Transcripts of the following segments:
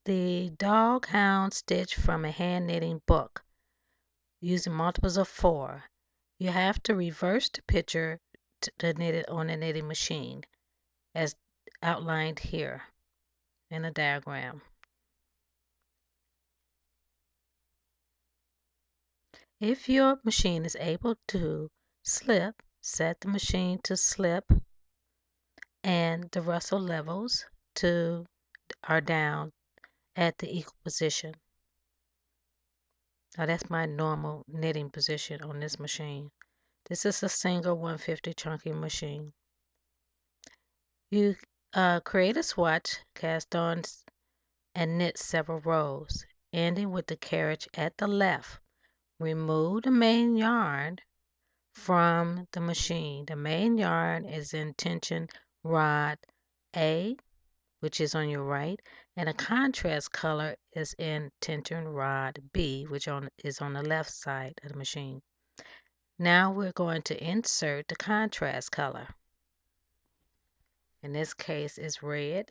the dog hound stitch from a hand knitting book using multiples of 4. You have to reverse the picture to knit it on a knitting machine as outlined here in a diagram. If your machine is able to slip, set the machine to slip and the rustle levels are down at the equal position. Now that's my normal knitting position on this machine. This is a single 150 chunking machine. You create a swatch, cast on and knit several rows, ending with the carriage at the left. Remove the main yarn from the machine. The main yarn is in tension rod A, which is on your right, and a contrast color is in tension rod B, which is on the left side of the machine. Now we're going to insert the contrast color. In this case, it's red.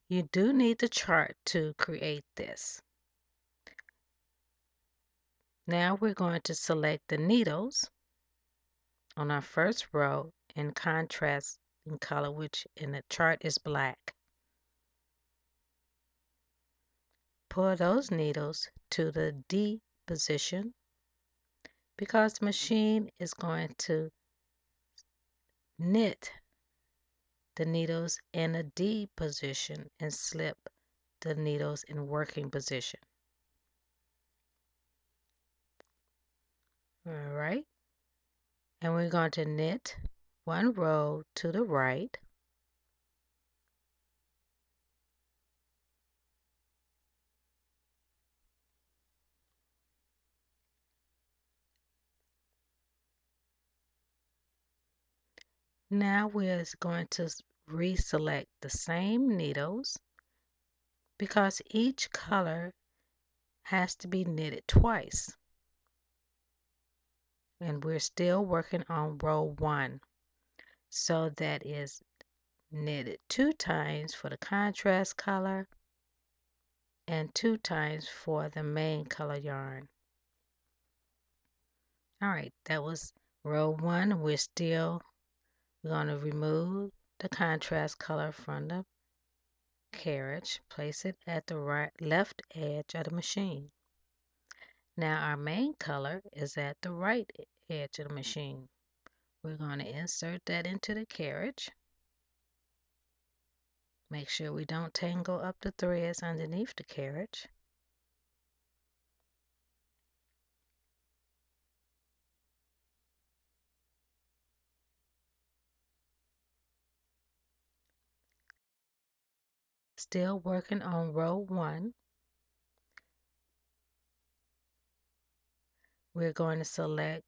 You do need the chart to create this. Now we're going to select the needles on our first row in contrast in color, which in the chart is black. Pull those needles to the D position because the machine is going to knit the needles in a D position and slip the needles in working position. All right, and we're going to knit one row to the right. Now we're going to reselect the same needles because each color has to be knitted twice. And we're still working on row 1. So that is knitted 2 times for the contrast color and 2 times for the main color yarn. All right, that was row 1. We're going to remove the contrast color from the carriage, place it at the left edge of the machine. Now our main color is at the right edge of the machine. We're going to insert that into the carriage. Make sure we don't tangle up the threads underneath the carriage. Still working on row 1. We're going to select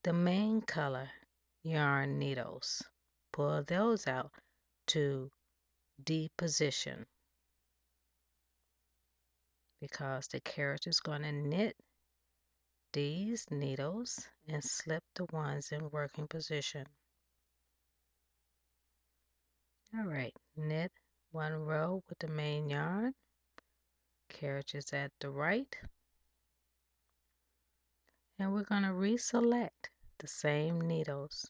the main color yarn needles. Pull those out to D position because the carriage is going to knit these needles and slip the ones in working position. All right, knit one row with the main yarn. Carriage is at the right. And we're going to reselect the same needles.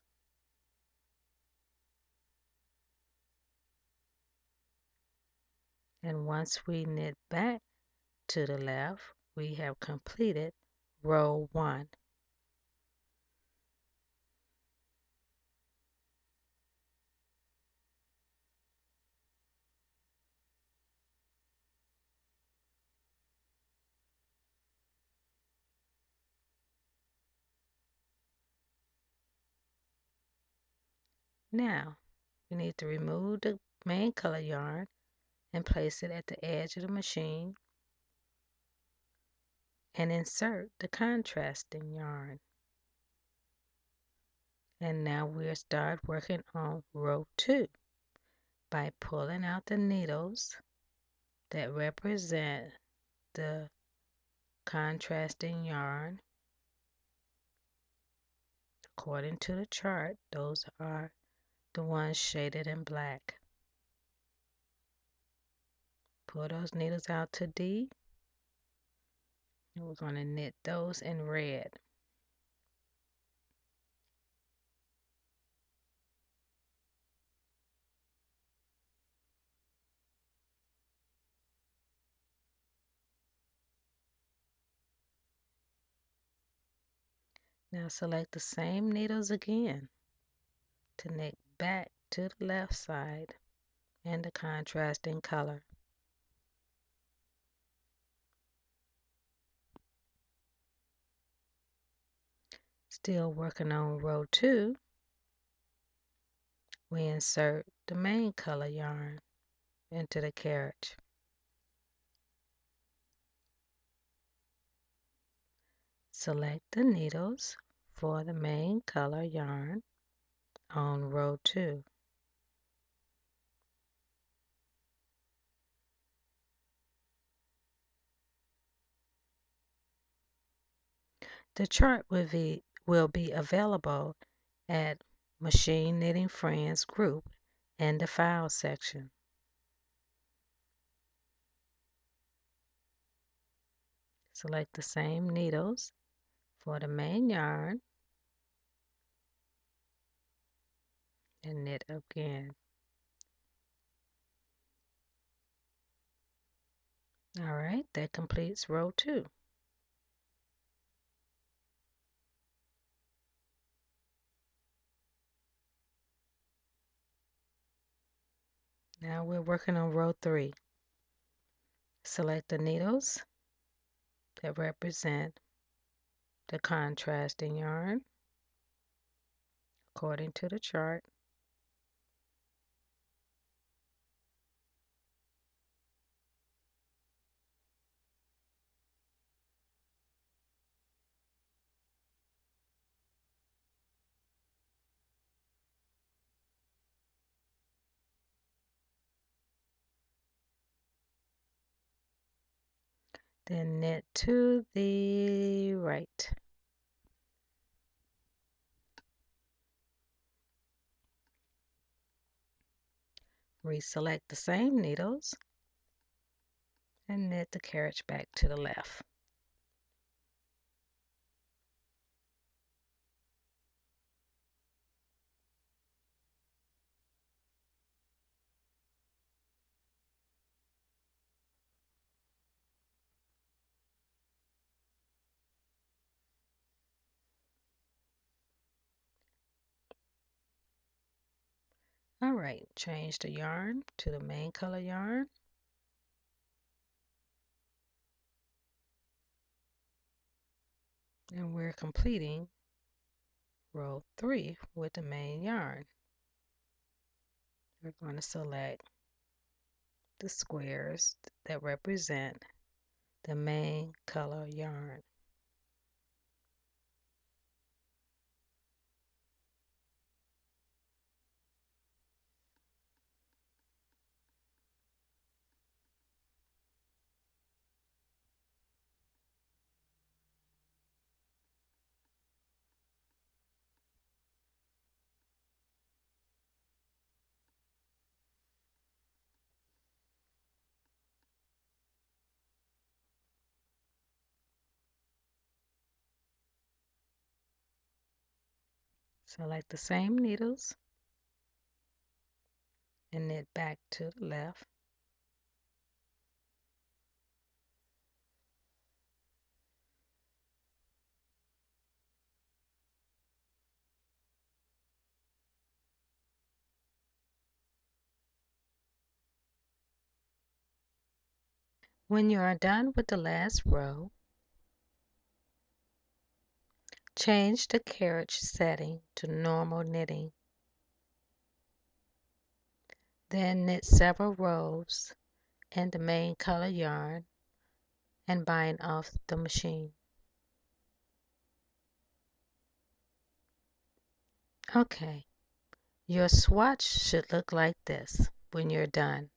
And once we knit back to the left, we have completed row 1. Now, we need to remove the main color yarn and place it at the edge of the machine and insert the contrasting yarn. And now we'll start working on row 2 by pulling out the needles that represent the contrasting yarn. According to the chart, those are the ones shaded in black. Pull those needles out to D, and we're going to knit those in red. Now select the same needles again to knit back to the left side in the contrasting color. Still working on row 2, we insert the main color yarn into the carriage. Select the needles for the main color yarn on row 2. The chart will be available at Machine Knitting Friends group in the file section. Select the same needles for the main yarn and knit again. Alright, that completes row 2. Now we're working on row 3. Select the needles that represent the contrasting yarn according to the chart. Then knit to the right. Reselect the same needles and knit the carriage back to the left. Alright, change the yarn to the main color yarn. And we're completing row 3 with the main yarn. We're going to select the squares that represent the main color yarn. Select the same needles and knit back to the left. When you are done with the last row, change the carriage setting to normal knitting. Then knit several rows in the main color yarn and bind off the machine. Okay, your swatch should look like this when you're done.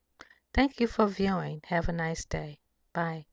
Thank you for viewing. Have a nice day. Bye.